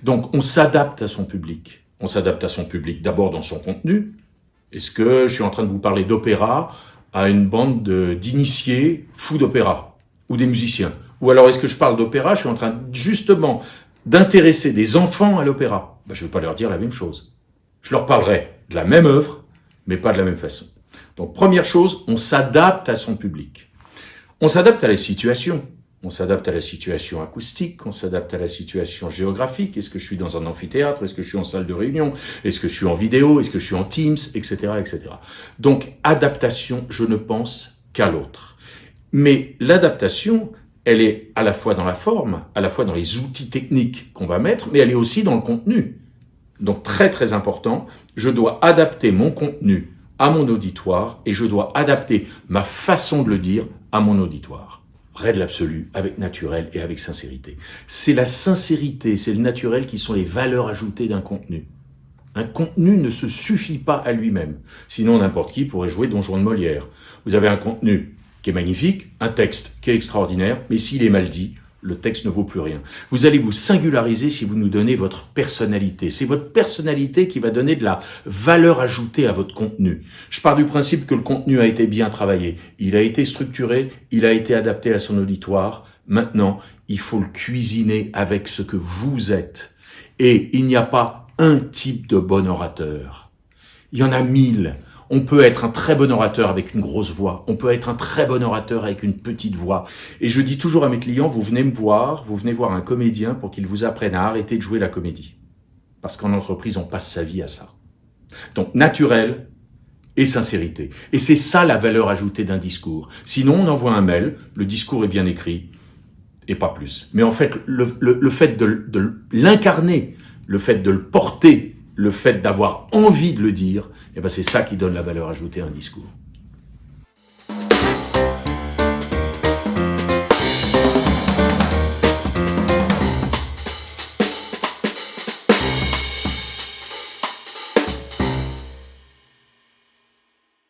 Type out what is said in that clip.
Donc, on s'adapte à son public. On s'adapte à son public d'abord dans son contenu. Est-ce que je suis en train de vous parler d'opéra à une bande d'initiés fous d'opéra ou des musiciens? Ou alors est-ce que je parle d'opéra, je suis en train justement d'intéresser des enfants à l'opéra? Je ne vais pas leur dire la même chose. Je leur parlerai de la même œuvre, mais pas de la même façon. Donc première chose, on s'adapte à son public. On s'adapte à la situation. On s'adapte à la situation acoustique, on s'adapte à la situation géographique. Est-ce que je suis dans un amphithéâtre? Est-ce que je suis en salle de réunion? Est-ce que je suis en vidéo? Est-ce que je suis en Teams? Etc., etc. Donc, adaptation, je ne pense qu'à l'autre. Mais l'adaptation, elle est à la fois dans la forme, à la fois dans les outils techniques qu'on va mettre, mais elle est aussi dans le contenu. Donc, très très important, je dois adapter mon contenu à mon auditoire et je dois adapter ma façon de le dire à mon auditoire. Règle absolue, avec naturel et avec sincérité. C'est la sincérité, c'est le naturel qui sont les valeurs ajoutées d'un contenu. Un contenu ne se suffit pas à lui-même. Sinon, n'importe qui pourrait jouer Don Juan de Molière. Vous avez un contenu qui est magnifique, un texte qui est extraordinaire, mais s'il est mal dit, le texte ne vaut plus rien. Vous allez vous singulariser si vous nous donnez votre personnalité. C'est votre personnalité qui va donner de la valeur ajoutée à votre contenu. Je pars du principe que le contenu a été bien travaillé. Il a été structuré, il a été adapté à son auditoire. Maintenant, il faut le cuisiner avec ce que vous êtes. Et il n'y a pas un type de bon orateur. Il y en a 1000. On peut être un très bon orateur avec une grosse voix. On peut être un très bon orateur avec une petite voix. Et je dis toujours à mes clients, vous venez me voir, vous venez voir un comédien pour qu'il vous apprenne à arrêter de jouer la comédie. Parce qu'en entreprise, on passe sa vie à ça. Donc, naturel et sincérité. Et c'est ça la valeur ajoutée d'un discours. Sinon, on envoie un mail, le discours est bien écrit, et pas plus. Mais en fait, le fait de l'incarner, le fait de le porter, le fait d'avoir envie de le dire, c'est ça qui donne la valeur ajoutée à un discours.